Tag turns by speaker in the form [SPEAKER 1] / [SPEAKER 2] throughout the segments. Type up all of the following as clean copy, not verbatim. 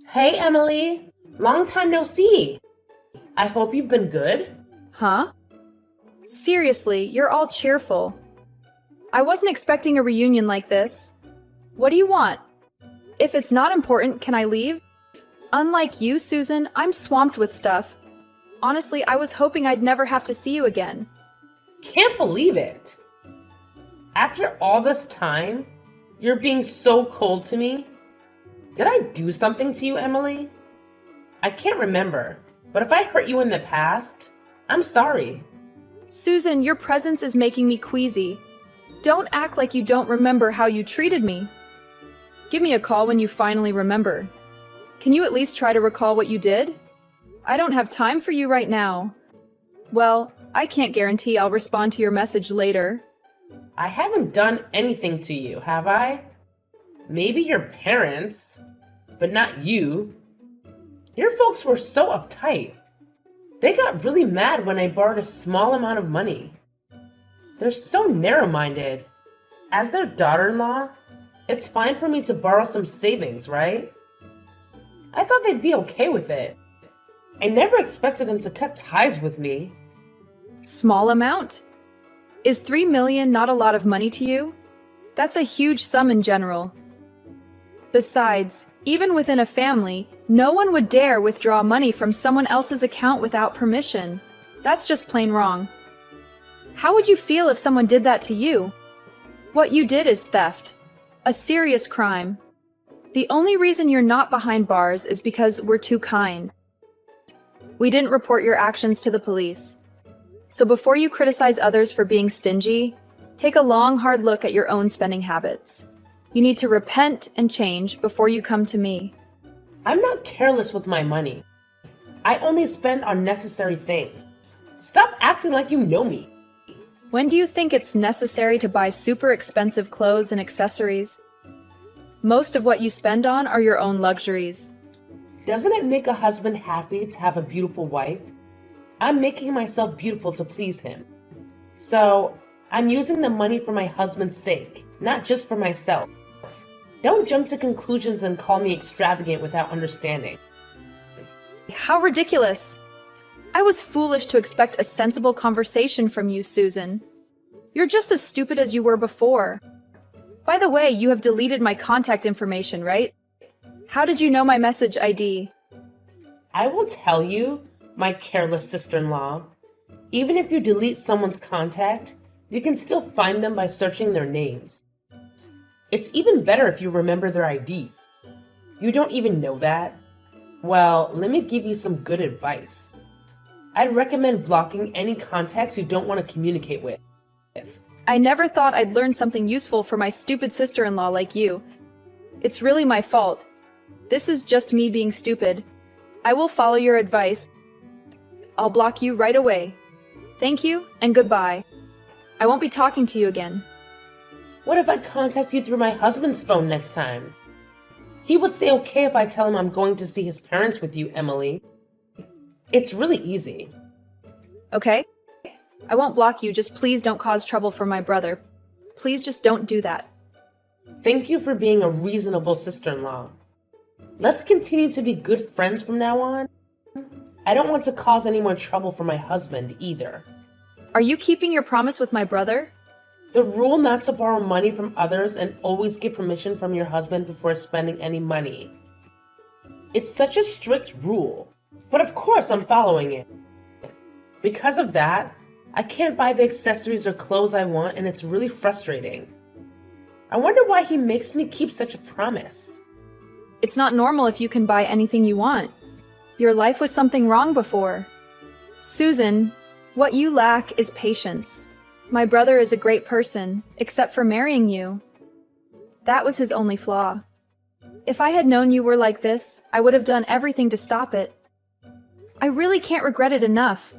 [SPEAKER 1] Hey, Emily. Long time no see. I hope you've been good.
[SPEAKER 2] Huh? Seriously, you're all cheerful. I wasn't expecting a reunion like this. What do you want? If it's not important, can I leave? Unlike you, Susan, I'm swamped with stuff. Honestly, I was hoping I'd never have to see you again.
[SPEAKER 1] Can't believe it. After all this time, you're being so cold to me. Did I do something to you, Emily? I can't remember, but if I hurt you in the past, I'm sorry.
[SPEAKER 2] Susan, your presence is making me queasy. Don't act like you don't remember how you treated me. Give me a call when you finally remember. Can you at least try to recall what you did? I don't have time for you right now. Well, I can't guarantee I'll respond to your message later.
[SPEAKER 1] I haven't done anything to you, have I? Maybe your parents, but not you. Your folks were so uptight. They got really mad when I borrowed a small amount of money. They're so narrow-minded. As their daughter-in-law, it's fine for me to borrow some savings, right? I thought they'd be okay with it. I never expected them to cut ties with me.
[SPEAKER 2] Small amount? Is 3 million not a lot of money to you? That's a huge sum in general. Besides, even within a family, no one would dare withdraw money from someone else's account without permission. That's just plain wrong. How would you feel if someone did that to you? What you did is theft. A serious crime. The only reason you're not behind bars is because we're too kind. We didn't report your actions to the police. So before you criticize others for being stingy, take a long, hard look at your own spending habits. You need to repent and change before you come to me.
[SPEAKER 1] I'm not careless with my money. I only spend on necessary things. Stop acting like you know me.
[SPEAKER 2] When do you think it's necessary to buy super expensive clothes and accessories? Most of what you spend on are your own luxuries.
[SPEAKER 1] Doesn't it make a husband happy to have a beautiful wife? I'm making myself beautiful to please him. So, I'm using the money for my husband's sake, not just for myself. Don't jump to conclusions and call me extravagant without understanding.
[SPEAKER 2] How ridiculous! I was foolish to expect a sensible conversation from you, Susan. You're just as stupid as you were before. By the way, you have deleted my contact information, right? How did you know my message ID?
[SPEAKER 1] I will tell you, my careless sister-in-law, even if you delete someone's contact, you can still find them by searching their names. It's even better if you remember their ID. You don't even know that? Well, let me give you some good advice. I'd recommend blocking any contacts you don't want to communicate with.
[SPEAKER 2] I never thought I'd learn something useful from my stupid sister-in-law like you. It's really my fault. This is just me being stupid. I will follow your advice. I'll block you right away. Thank you, and goodbye. I won't be talking to you again.
[SPEAKER 1] What if I contact you through my husband's phone next time? He would say okay if I tell him I'm going to see his parents with you, Emily. It's really easy.
[SPEAKER 2] Okay? I won't block you, just please don't cause trouble for my brother. Please just don't do that.
[SPEAKER 1] Thank you for being a reasonable sister-in-law. Let's continue to be good friends from now on. I don't want to cause any more trouble for my husband either.
[SPEAKER 2] Are you keeping your promise with my brother?
[SPEAKER 1] The rule not to borrow money from others and always get permission from your husband before spending any money. It's such a strict rule, but of course I'm following it. Because of that, I can't buy the accessories or clothes I want, and it's really frustrating. I wonder why he makes me keep such a promise.
[SPEAKER 2] It's not normal if you can buy anything you want. Your life was something wrong before. Susan, what you lack is patience. My brother is a great person, except for marrying you. That was his only flaw. If I had known you were like this, I would have done everything to stop it. I really can't regret it enough.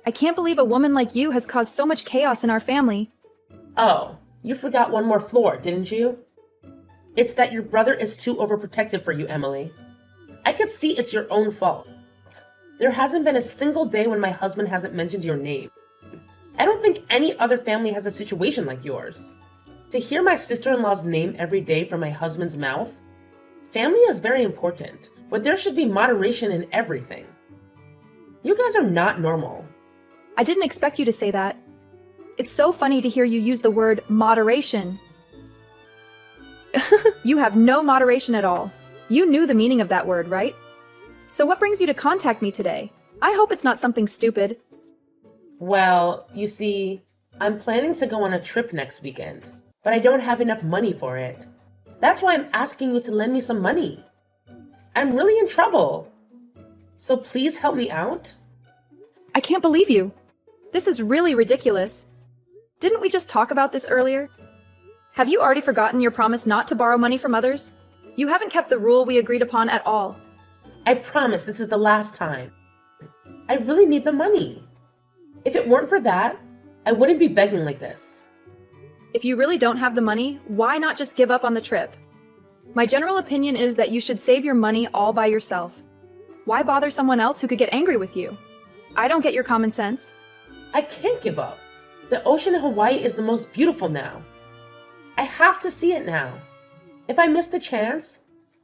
[SPEAKER 2] I can't believe a woman like you has caused so much chaos in our family.
[SPEAKER 1] Oh, you forgot one more floor, didn't you? It's that your brother is too overprotective for you, Emily. I could see it's your own fault. There hasn't been a single day when my husband hasn't mentioned your name. I don't think any other family has a situation like yours. To hear my sister-in-law's name every day from my husband's mouth Family is very important, but there should be moderation in everything. You guys are not normal.
[SPEAKER 2] I didn't expect you to say that. It's so funny to hear you use the word moderation. You have no moderation at all. You knew the meaning of that word, right? So what brings you to contact me today? I hope it's not something stupid.
[SPEAKER 1] Well, you see, I'm planning to go on a trip next weekend, but I don't have enough money for it. That's why I'm asking you to lend me some money. I'm really in trouble. So please help me out.
[SPEAKER 2] I can't believe you. This is really ridiculous. Didn't we just talk about this earlier? Have you already forgotten your promise not to borrow money from others? You haven't kept the rule we agreed upon at all.
[SPEAKER 1] I promise this is the last time. I really need the money. If it weren't for that, I wouldn't be begging like this.
[SPEAKER 2] If you really don't have the money, why not just give up on the trip? My general opinion is that you should save your money all by yourself. Why bother someone else who could get angry with you? I don't get your common sense.
[SPEAKER 1] I can't give up. The ocean in Hawaii is the most beautiful now. I have to see it now. If I miss the chance,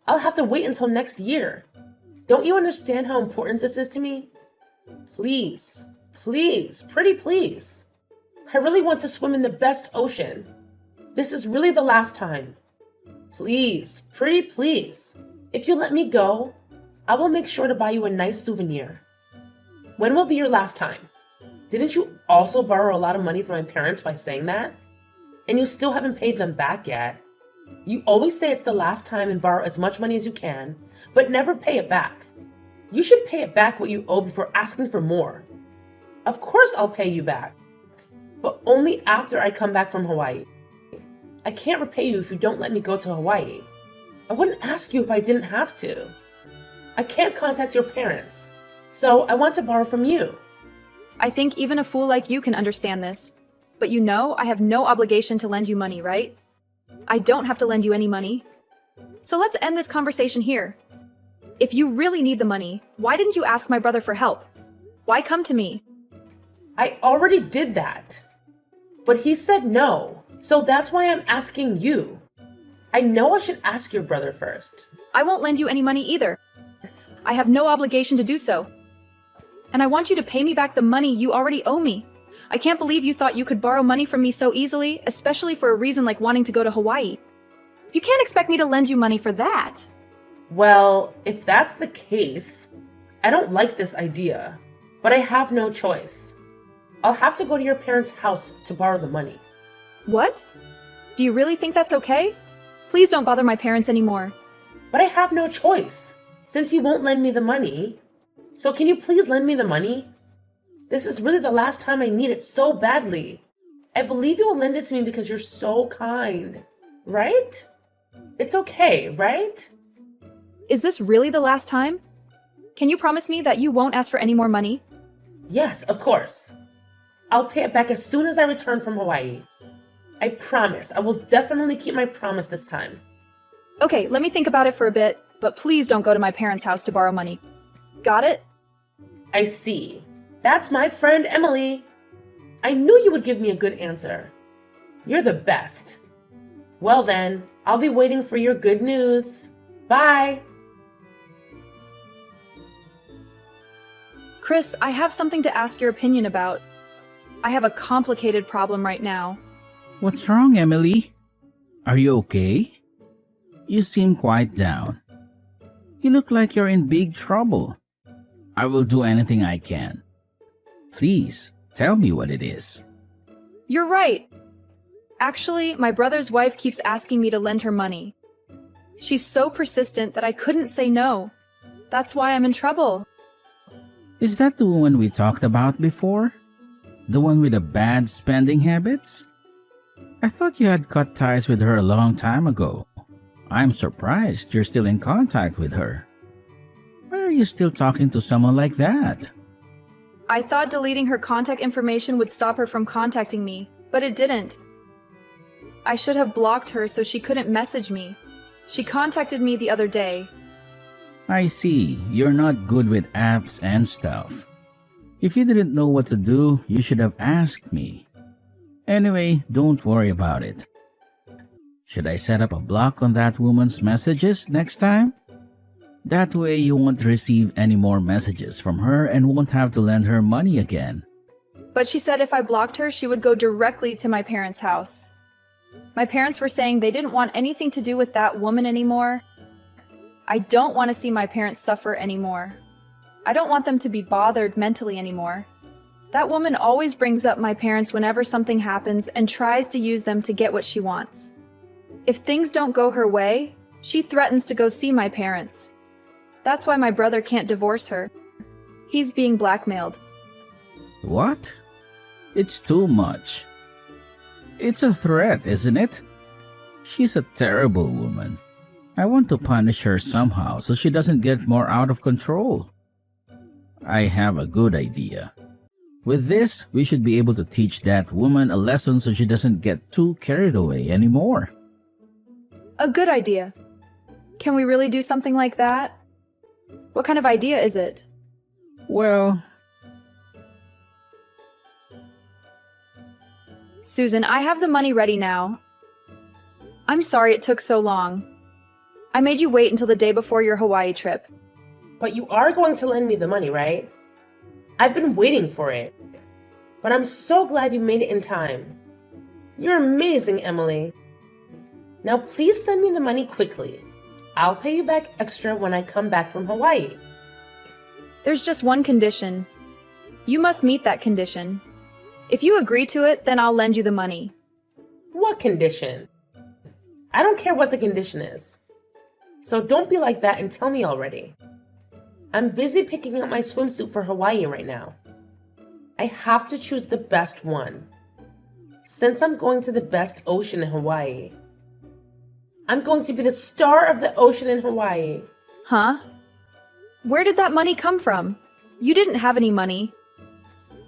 [SPEAKER 1] I'll have to wait until next year. Don't you understand how important this is to me? Please, please, pretty please. I really want to swim in the best ocean. This is really the last time. Please, pretty please. If you let me go, I will make sure to buy you a nice souvenir. When will be your last time? Didn't you also borrow a lot of money from my parents by saying that? And you still haven't paid them back yet. You always say it's the last time and borrow as much money as you can, but never pay it back. You should pay it back what you owe before asking for more. Of course I'll pay you back, but only after I come back from Hawaii. I can't repay you if you don't let me go to Hawaii. I wouldn't ask you if I didn't have to. I can't contact your parents, so I want to borrow from you.
[SPEAKER 2] I think even a fool like you can understand this. But you know I have no obligation to lend you money, right? I don't have to lend you any money. So let's end this conversation here. If you really need the money, why didn't you ask my brother for help? Why come to me?
[SPEAKER 1] I already did that. But he said no, so that's why I'm asking you. I know I should ask your brother first.
[SPEAKER 2] I won't lend you any money either. I have no obligation to do so. And I want you to pay me back the money you already owe me. I can't believe you thought you could borrow money from me so easily, especially for a reason like wanting to go to Hawaii. You can't expect me to lend you money for that.
[SPEAKER 1] Well, if that's the case, I don't like this idea, but I have no choice. I'll have to go to your parents' house to borrow the money.
[SPEAKER 2] What? Do you really think that's okay? Please don't bother my parents anymore.
[SPEAKER 1] But I have no choice, since you won't lend me the money. So can you please lend me the money? This is really the last time I need it so badly. I believe you will lend it to me because you're so kind, right? It's okay, right?
[SPEAKER 2] Is this really the last time? Can you promise me that you won't ask for any more money?
[SPEAKER 1] Yes, of course. I'll pay it back as soon as I return from Hawaii. I promise. I will definitely keep my promise this time.
[SPEAKER 2] Okay, let me think about it for a bit, but please don't go to my parents' house to borrow money. Got it?
[SPEAKER 1] I see. That's my friend Emily. I knew you would give me a good answer. You're the best. Well then, I'll be waiting for your good news. Bye.
[SPEAKER 2] Chris, I have something to ask your opinion about. I have a complicated problem right now.
[SPEAKER 3] What's wrong, Emily? Are you okay? You seem quite down. You look like you're in big trouble. I will do anything I can. Please, tell me what it is.
[SPEAKER 2] You're right. Actually, my brother's wife keeps asking me to lend her money. She's so persistent that I couldn't say no. That's why I'm in trouble.
[SPEAKER 3] Is that the one we talked about before? The one with the bad spending habits? I thought you had cut ties with her a long time ago. I'm surprised you're still in contact with her. Why are you still talking to someone like that?
[SPEAKER 2] I thought deleting her contact information would stop her from contacting me, but it didn't. I should have blocked her so she couldn't message me. She contacted me the other day.
[SPEAKER 3] I see, you're not good with apps and stuff. If you didn't know what to do, you should have asked me. Anyway, don't worry about it. Should I set up a block on that woman's messages next time? That way you won't receive any more messages from her and won't have to lend her money again.
[SPEAKER 2] But she said if I blocked her, she would go directly to my parents' house. My parents were saying they didn't want anything to do with that woman anymore. I don't want to see my parents suffer anymore. I don't want them to be bothered mentally anymore. That woman always brings up my parents whenever something happens and tries to use them to get what she wants. If things don't go her way, she threatens to go see my parents. That's why my brother can't divorce her. He's being blackmailed.
[SPEAKER 3] What? It's too much. It's a threat, isn't it? She's a terrible woman. I want to punish her somehow so she doesn't get more out of control. I have a good idea. With this, we should be able to teach that woman a lesson so she doesn't get too carried away anymore.
[SPEAKER 2] A good idea. Can we really do something like that? What kind of idea is it?
[SPEAKER 3] Well,
[SPEAKER 2] Susan, I have the money ready now. I'm sorry it took so long. I made you wait until the day before your Hawaii trip.
[SPEAKER 1] But you are going to lend me the money, right? I've been waiting for it. But I'm so glad you made it in time. You're amazing, Emily. Now please send me the money quickly. I'll pay you back extra when I come back from Hawaii.
[SPEAKER 2] There's just one condition. You must meet that condition. If you agree to it, then I'll lend you the money.
[SPEAKER 1] What condition? I don't care what the condition is. So don't be like that and tell me already. I'm busy picking out my swimsuit for Hawaii right now. I have to choose the best one. Since I'm going to the best ocean in Hawaii, I'm going to be the star of the ocean in Hawaii.
[SPEAKER 2] Huh? Where did that money come from? You didn't have any money.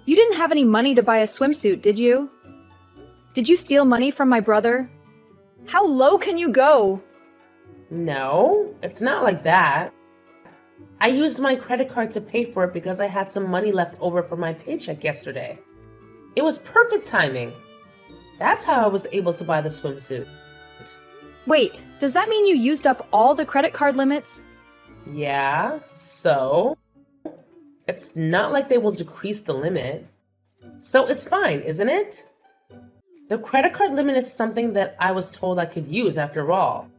[SPEAKER 2] You didn't have any money to buy a swimsuit, did you? Did you steal money from my brother? How low can you go?
[SPEAKER 1] No, it's not like that. I used my credit card to pay for it because I had some money left over from my paycheck yesterday. It was perfect timing. That's how I was able to buy the swimsuit.
[SPEAKER 2] Wait, does that mean you used up all the credit card limits?
[SPEAKER 1] Yeah, so? It's not like they will decrease the limit. So it's fine, isn't it? The credit card limit is something that I was told I could use after all.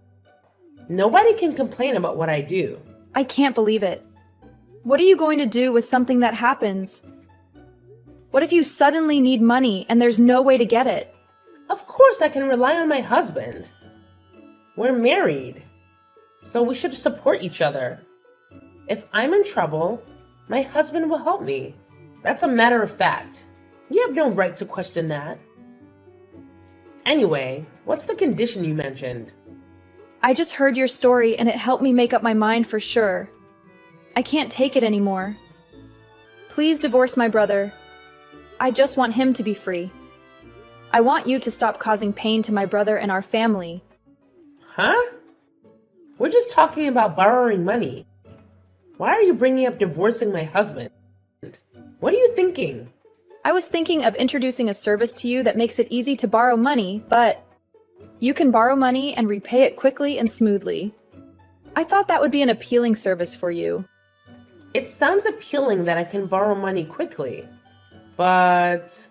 [SPEAKER 1] Nobody can complain about what I do.
[SPEAKER 2] I can't believe it. What are you going to do with something that happens? What if you suddenly need money and there's no way to get it?
[SPEAKER 1] Of course I can rely on my husband. We're married, so we should support each other. If I'm in trouble, my husband will help me. That's a matter of fact. You have no right to question that. Anyway, what's the condition you mentioned?
[SPEAKER 2] I just heard your story and it helped me make up my mind for sure. I can't take it anymore. Please divorce my brother. I just want him to be free. I want you to stop causing pain to my brother and our family.
[SPEAKER 1] Huh? We're just talking about borrowing money. Why are you bringing up divorcing my husband? What are you thinking?
[SPEAKER 2] I was thinking of introducing a service to you that makes it easy to borrow money, but you can borrow money and repay it quickly and smoothly. I thought that would be an appealing service for you.
[SPEAKER 1] It sounds appealing that I can borrow money quickly, but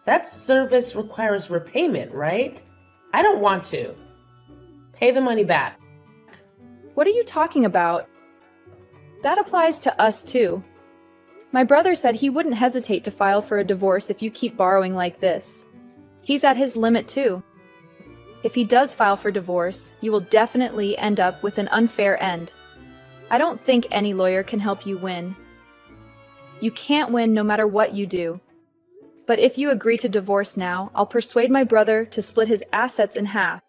[SPEAKER 1] that service requires repayment, right? I don't want to. Pay the money back.
[SPEAKER 2] What are you talking about? That applies to us too. My brother said he wouldn't hesitate to file for a divorce if you keep borrowing like this. He's at his limit too. If he does file for divorce, you will definitely end up with an unfair end. I don't think any lawyer can help you win. You can't win no matter what you do. But if you agree to divorce now, I'll persuade my brother to split his assets in half,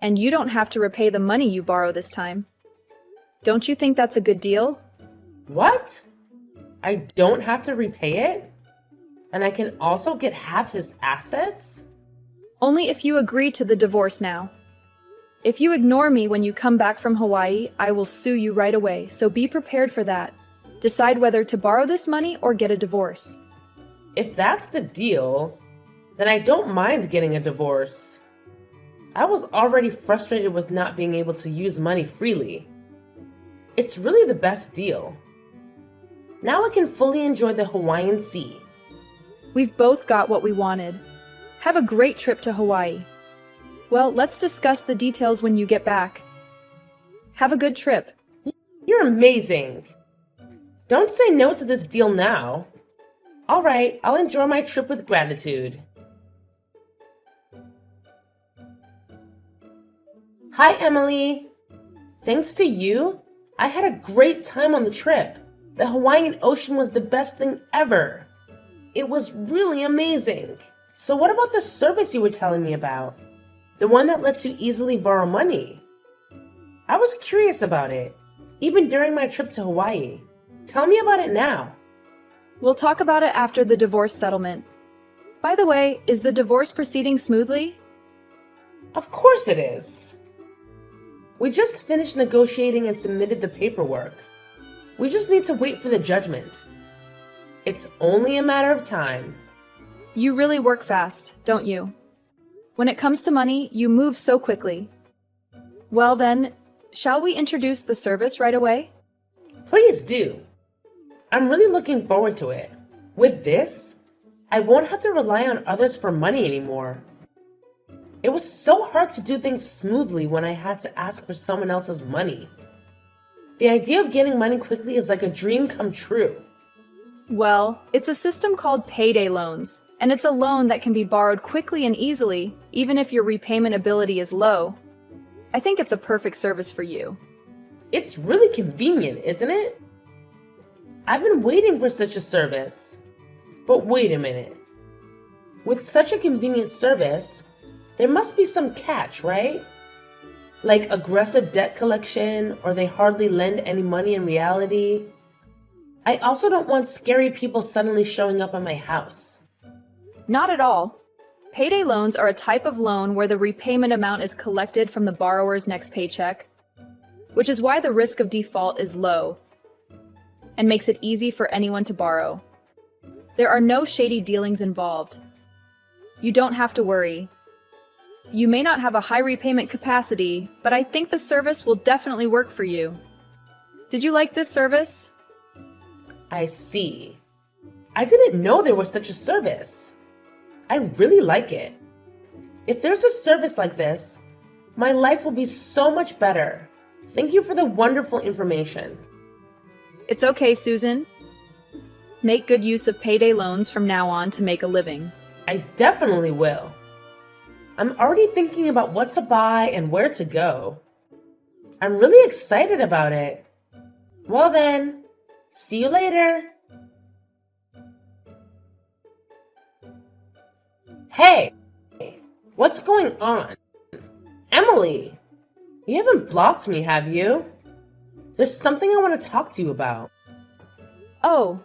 [SPEAKER 2] and you don't have to repay the money you borrow this time. Don't you think that's a good deal?
[SPEAKER 1] What? I don't have to repay it? And I can also get half his assets?
[SPEAKER 2] Only if you agree to the divorce now. If you ignore me when you come back from Hawaii, I will sue you right away, so be prepared for that. Decide whether to borrow this money or get a divorce.
[SPEAKER 1] If that's the deal, then I don't mind getting a divorce. I was already frustrated with not being able to use money freely. It's really the best deal. Now I can fully enjoy the Hawaiian Sea.
[SPEAKER 2] We've both got what we wanted. Have a great trip to Hawaii. Well, let's discuss the details when you get back. Have a good trip.
[SPEAKER 1] You're amazing. Don't say no to this deal now. All right, I'll enjoy my trip with gratitude. Hi, Emily. Thanks to you, I had a great time on the trip. The Hawaiian Ocean was the best thing ever. It was really amazing. So what about the service you were telling me about? The one that lets you easily borrow money? I was curious about it, even during my trip to Hawaii. Tell me about it now.
[SPEAKER 2] We'll talk about it after the divorce settlement. By the way, is the divorce proceeding smoothly?
[SPEAKER 1] Of course it is. We just finished negotiating and submitted the paperwork. We just need to wait for the judgment. It's only a matter of time.
[SPEAKER 2] You really work fast, don't you? When it comes to money, you move so quickly. Well then, shall we introduce the service right away?
[SPEAKER 1] Please do. I'm really looking forward to it. With this, I won't have to rely on others for money anymore. It was so hard to do things smoothly when I had to ask for someone else's money. The idea of getting money quickly is like a dream come true.
[SPEAKER 2] Well, it's a system called payday loans, and it's a loan that can be borrowed quickly and easily, even if your repayment ability is low. I think it's a perfect service for you.
[SPEAKER 1] It's really convenient, isn't it? I've been waiting for such a service. But wait a minute. With such a convenient service, there must be some catch, right? Like aggressive debt collection, or they hardly lend any money in reality. I also don't want scary people suddenly showing up at my house.
[SPEAKER 2] Not at all. Payday loans are a type of loan where the repayment amount is collected from the borrower's next paycheck, which is why the risk of default is low and makes it easy for anyone to borrow. There are no shady dealings involved. You don't have to worry. You may not have a high repayment capacity, but I think the service will definitely work for you. Did you like this service?
[SPEAKER 1] I see. I didn't know there was such a service. I really like it. If there's a service like this, my life will be so much better. Thank you for the wonderful information.
[SPEAKER 2] It's okay, Susan. Make good use of payday loans from now on to make a living.
[SPEAKER 1] I definitely will. I'm already thinking about what to buy and where to go. I'm really excited about it. Well then, see you later. Hey, what's going on? Emily, you haven't blocked me, have you? There's something I want to talk to you about.
[SPEAKER 2] Oh,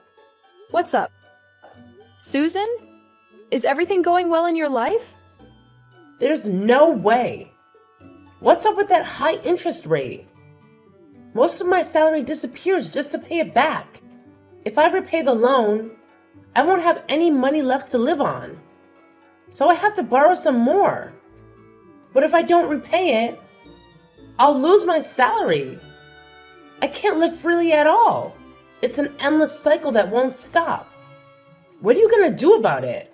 [SPEAKER 2] what's up? Susan? Is everything going well in your life?
[SPEAKER 1] There's no way. What's up with that high interest rate? Most of my salary disappears just to pay it back. If I repay the loan, I won't have any money left to live on. So I have to borrow some more. But if I don't repay it, I'll lose my salary. I can't live freely at all. It's an endless cycle that won't stop. What are you gonna do about it?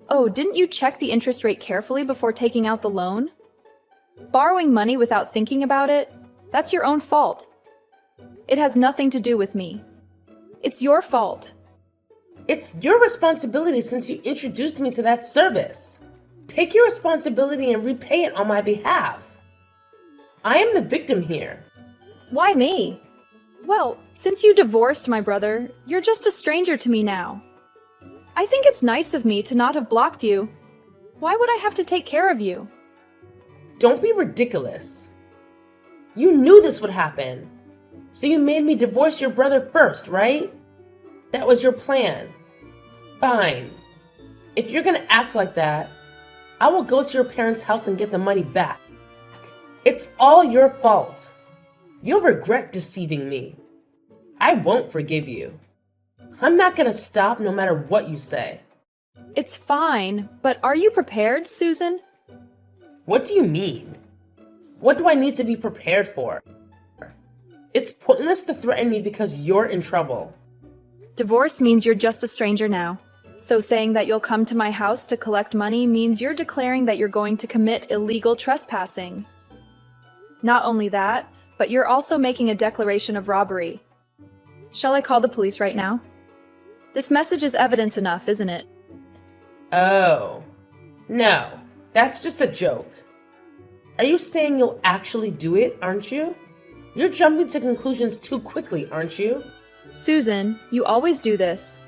[SPEAKER 2] Oh, didn't you check the interest rate carefully before taking out the loan? Borrowing money without thinking about it, that's your own fault. It has nothing to do with me. It's your fault.
[SPEAKER 1] It's your responsibility since you introduced me to that service. Take your responsibility and repay it on my behalf. I am the victim here.
[SPEAKER 2] Why me? Well, since you divorced my brother, you're just a stranger to me now. I think it's nice of me to not have blocked you. Why would I have to take care of you?
[SPEAKER 1] Don't be ridiculous. You knew this would happen. So you made me divorce your brother first, right? That was your plan. Fine. If you're gonna act like that, I will go to your parents' house and get the money back. It's all your fault. You'll regret deceiving me. I won't forgive you. I'm not gonna stop no matter what you say.
[SPEAKER 2] It's fine, but are you prepared, Susan?
[SPEAKER 1] What do you mean? What do I need to be prepared for? It's pointless to threaten me because you're in trouble.
[SPEAKER 2] Divorce means you're just a stranger now. So saying that you'll come to my house to collect money means you're declaring that you're going to commit illegal trespassing. Not only that, but you're also making a declaration of robbery. Shall I call the police right now? This message is evidence enough, isn't it?
[SPEAKER 1] Oh. No, that's just a joke. Are you saying you'll actually do it, aren't you? You're jumping to conclusions too quickly, aren't you?
[SPEAKER 2] Susan, you always do this.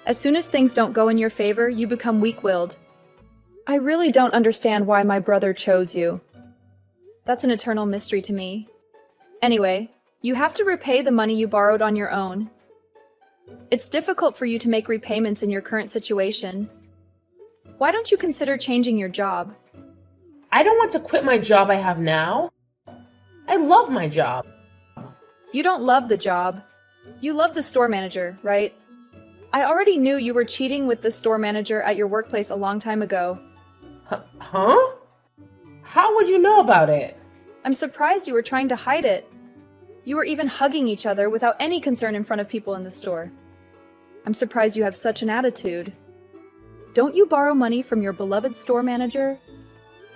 [SPEAKER 2] As soon as things don't go in your favor, you become weak-willed. I really don't understand why my brother chose you. That's an eternal mystery to me. Anyway, you have to repay the money you borrowed on your own. It's difficult for you to make repayments in your current situation. Why don't you consider changing your job?
[SPEAKER 1] I don't want to quit my job I have now. I love my job.
[SPEAKER 2] You don't love the job. You love the store manager, right? I already knew you were cheating with the store manager at your workplace a long time ago.
[SPEAKER 1] Huh? How would you know about it?
[SPEAKER 2] I'm surprised you were trying to hide it. You were even hugging each other without any concern in front of people in the store. I'm surprised you have such an attitude. Don't you borrow money from your beloved store manager?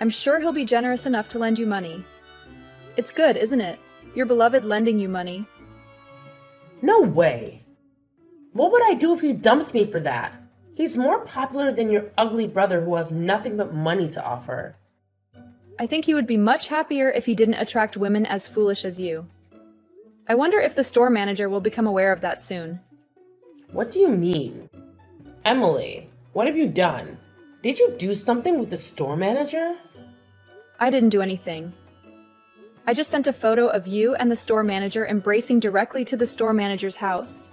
[SPEAKER 2] I'm sure he'll be generous enough to lend you money. It's good, isn't it? Your beloved lending you money.
[SPEAKER 1] No way. What would I do if he dumps me for that? He's more popular than your ugly brother who has nothing but money to offer.
[SPEAKER 2] I think he would be much happier if he didn't attract women as foolish as you. I wonder if the store manager will become aware of that soon.
[SPEAKER 1] What do you mean? Emily, what have you done? Did you do something with the store manager?
[SPEAKER 2] I didn't do anything. I just sent a photo of you and the store manager embracing directly to the store manager's house.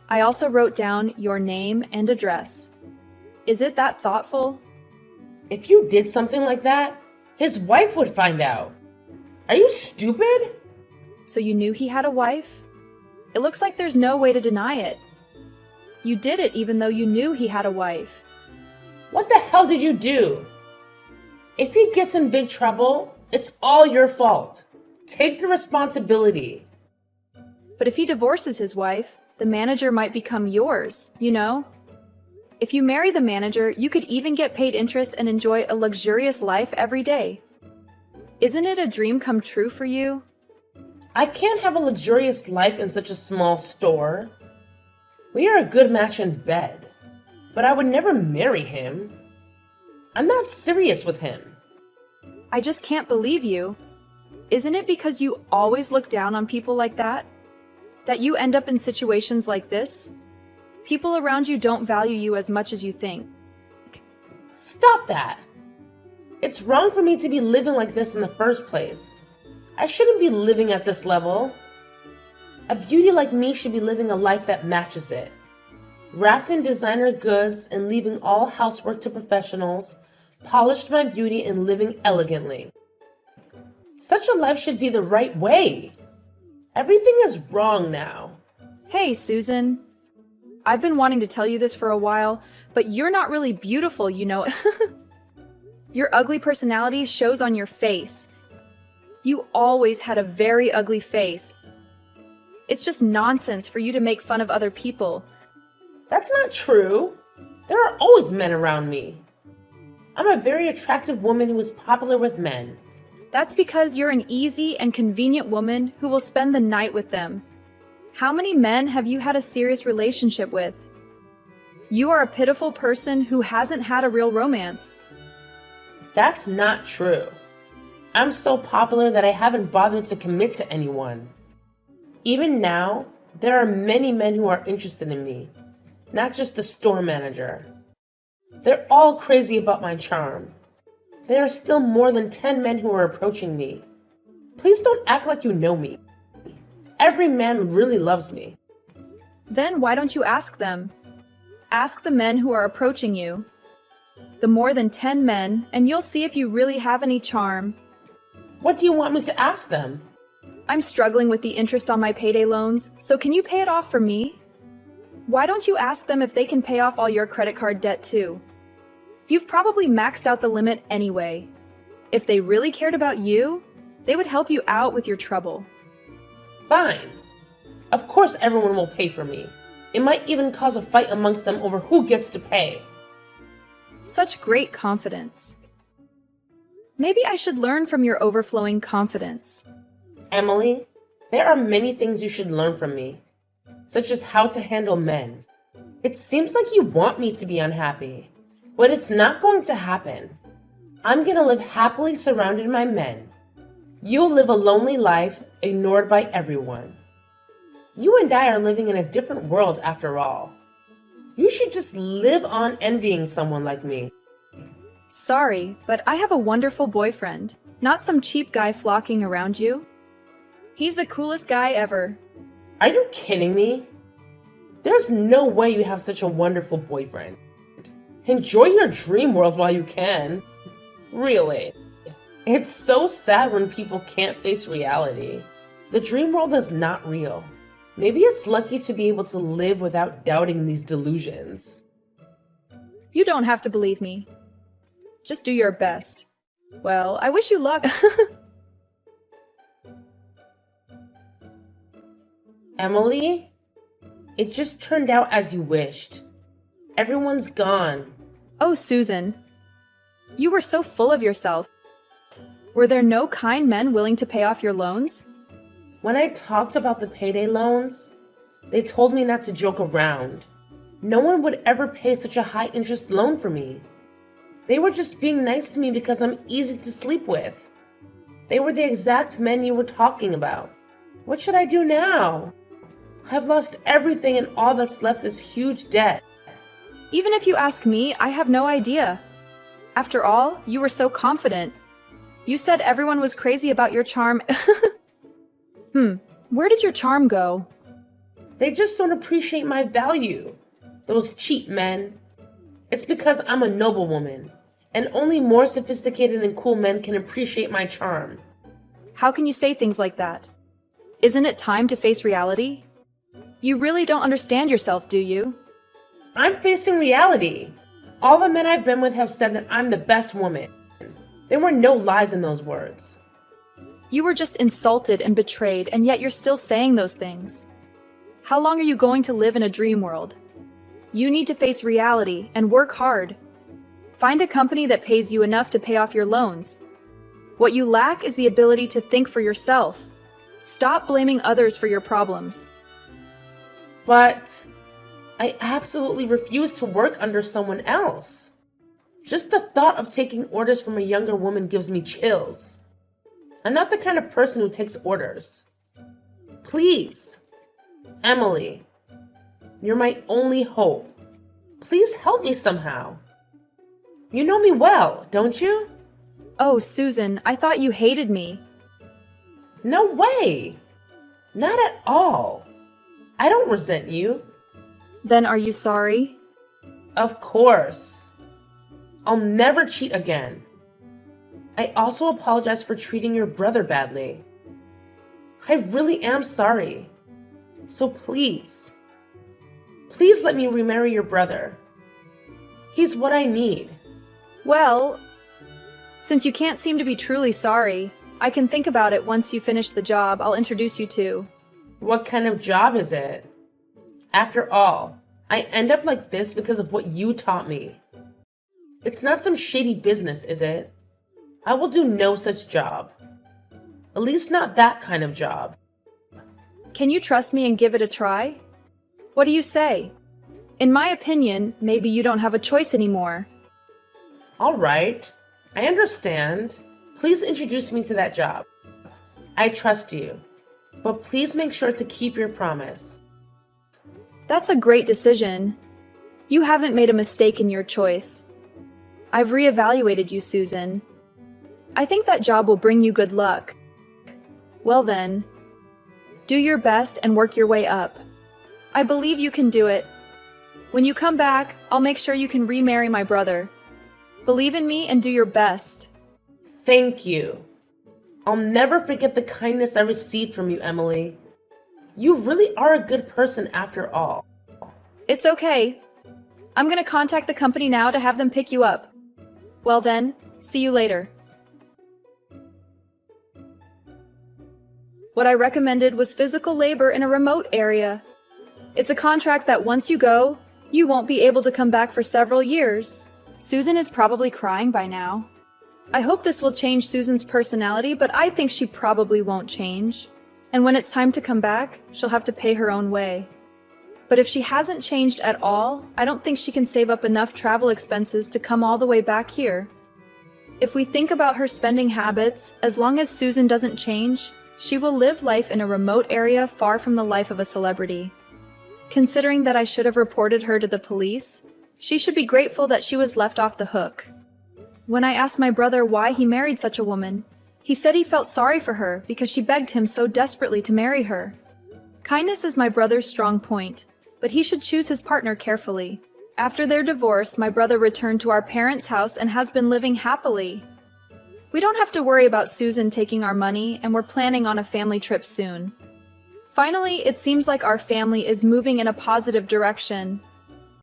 [SPEAKER 2] I also wrote down your name and address. Is it that thoughtful?
[SPEAKER 1] If you did something like that, his wife would find out. Are you stupid?
[SPEAKER 2] So you knew he had a wife? It looks like there's no way to deny it. You did it even though you knew he had a wife.
[SPEAKER 1] What the hell did you do? If he gets in big trouble, it's all your fault. Take the responsibility.
[SPEAKER 2] But if he divorces his wife, the manager might become yours, you know? If you marry the manager, you could even get paid interest and enjoy a luxurious life every day. Isn't it a dream come true for you?
[SPEAKER 1] I can't have a luxurious life in such a small store. We are a good match in bed, but I would never marry him. I'm not serious with him.
[SPEAKER 2] I just can't believe you. Isn't it because you always look down on people like that? That you end up in situations like this? People around you don't value you as much as you think.
[SPEAKER 1] Stop that. It's wrong for me to be living like this in the first place. I shouldn't be living at this level. A beauty like me should be living a life that matches it. Wrapped in designer goods and leaving all housework to professionals, polished my beauty and living elegantly. Such a life should be the right way. Everything is wrong now.
[SPEAKER 2] Hey, Susan. I've been wanting to tell you this for a while, but you're not really beautiful, you know. Your ugly personality shows on your face. You always had a very ugly face. It's just nonsense for you to make fun of other people.
[SPEAKER 1] That's not true. There are always men around me. I'm a very attractive woman who is popular with men.
[SPEAKER 2] That's because you're an easy and convenient woman who will spend the night with them. How many men have you had a serious relationship with? You are a pitiful person who hasn't had a real romance.
[SPEAKER 1] That's not true. I'm so popular that I haven't bothered to commit to anyone. Even now, there are many men who are interested in me, not just the store manager. They're all crazy about my charm. There are still more than 10 men who are approaching me. Please don't act like you know me. Every man really loves me.
[SPEAKER 2] Then why don't you ask them? Ask the men who are approaching you. The more than 10 men, and you'll see if you really have any charm.
[SPEAKER 1] What do you want me to ask them?
[SPEAKER 2] I'm struggling with the interest on my payday loans, so can you pay it off for me? Why don't you ask them if they can pay off all your credit card debt too? You've probably maxed out the limit anyway. If they really cared about you, they would help you out with your trouble.
[SPEAKER 1] Fine. Of course everyone will pay for me. It might even cause a fight amongst them over who gets to pay.
[SPEAKER 2] Such great confidence. Maybe I should learn from your overflowing confidence.
[SPEAKER 1] Emily, there are many things you should learn from me, such as how to handle men. It seems like you want me to be unhappy, but it's not going to happen. I'm gonna live happily surrounded by men. You'll live a lonely life, ignored by everyone. You and I are living in a different world after all. You should just live on envying someone like me.
[SPEAKER 2] Sorry, but I have a wonderful boyfriend, not some cheap guy flocking around you. He's the coolest guy ever.
[SPEAKER 1] Are you kidding me? There's no way you have such a wonderful boyfriend. Enjoy your dream world while you can. Really. It's so sad when people can't face reality. The dream world is not real. Maybe it's lucky to be able to live without doubting these delusions.
[SPEAKER 2] You don't have to believe me. Just do your best. Well, I wish you luck.
[SPEAKER 1] Emily, it just turned out as you wished. Everyone's gone.
[SPEAKER 2] Oh, Susan. You were so full of yourself. Were there no kind men willing to pay off your loans?
[SPEAKER 1] When I talked about the payday loans, they told me not to joke around. No one would ever pay such a high interest loan for me. They were just being nice to me because I'm easy to sleep with. They were the exact men you were talking about. What should I do now? I've lost everything and all that's left is huge debt.
[SPEAKER 2] Even if you ask me, I have no idea. After all, you were so confident. You said everyone was crazy about your charm. Where did your charm go?
[SPEAKER 1] They just don't appreciate my value. Those cheap men. It's because I'm a noblewoman, and only more sophisticated and cool men can appreciate my charm.
[SPEAKER 2] How can you say things like that? Isn't it time to face reality? You really don't understand yourself, do you?
[SPEAKER 1] I'm facing reality. All the men I've been with have said that I'm the best woman. There were no lies in those words.
[SPEAKER 2] You were just insulted and betrayed, and yet you're still saying those things. How long are you going to live in a dream world? You need to face reality and work hard. Find a company that pays you enough to pay off your loans. What you lack is the ability to think for yourself. Stop blaming others for your problems.
[SPEAKER 1] But I absolutely refuse to work under someone else. Just the thought of taking orders from a younger woman gives me chills. I'm not the kind of person who takes orders. Please, Emily, you're my only hope. Please help me somehow. You know me well, don't you?
[SPEAKER 2] Oh, Susan, I thought you hated me.
[SPEAKER 1] No way. Not at all. I don't resent you.
[SPEAKER 2] Then are you sorry?
[SPEAKER 1] Of course. I'll never cheat again. I also apologize for treating your brother badly. I really am sorry. So please let me remarry your brother. He's what I need.
[SPEAKER 2] Well, since you can't seem to be truly sorry, I can think about it once you finish the job I'll introduce you to.
[SPEAKER 1] What kind of job is it? After all, I end up like this because of what you taught me. It's not some shady business, is it? I will do no such job. At least not that kind of job.
[SPEAKER 2] Can you trust me and give it a try? What do you say? In my opinion, maybe you don't have a choice anymore.
[SPEAKER 1] All right, I understand. Please introduce me to that job. I trust you, but please make sure to keep your promise.
[SPEAKER 2] That's a great decision. You haven't made a mistake in your choice. I've reevaluated you, Susan. I think that job will bring you good luck. Well then, do your best and work your way up. I believe you can do it. When you come back, I'll make sure you can remarry my brother. Believe in me and do your best.
[SPEAKER 1] Thank you. I'll never forget the kindness I received from you, Emily. You really are a good person after all.
[SPEAKER 2] It's okay. I'm gonna contact the company now to have them pick you up. Well then, see you later. What I recommended was physical labor in a remote area. It's a contract that once you go, you won't be able to come back for several years. Susan is probably crying by now. I hope this will change Susan's personality, but I think she probably won't change. And when it's time to come back, she'll have to pay her own way. But if she hasn't changed at all, I don't think she can save up enough travel expenses to come all the way back here. If we think about her spending habits, as long as Susan doesn't change, she will live life in a remote area far from the life of a celebrity. Considering that I should have reported her to the police, she should be grateful that she was left off the hook. When I asked my brother why he married such a woman, he said he felt sorry for her because she begged him so desperately to marry her. Kindness is my brother's strong point, but he should choose his partner carefully. After their divorce, my brother returned to our parents' house and has been living happily. We don't have to worry about Susan taking our money, and we're planning on a family trip soon. Finally, it seems like our family is moving in a positive direction.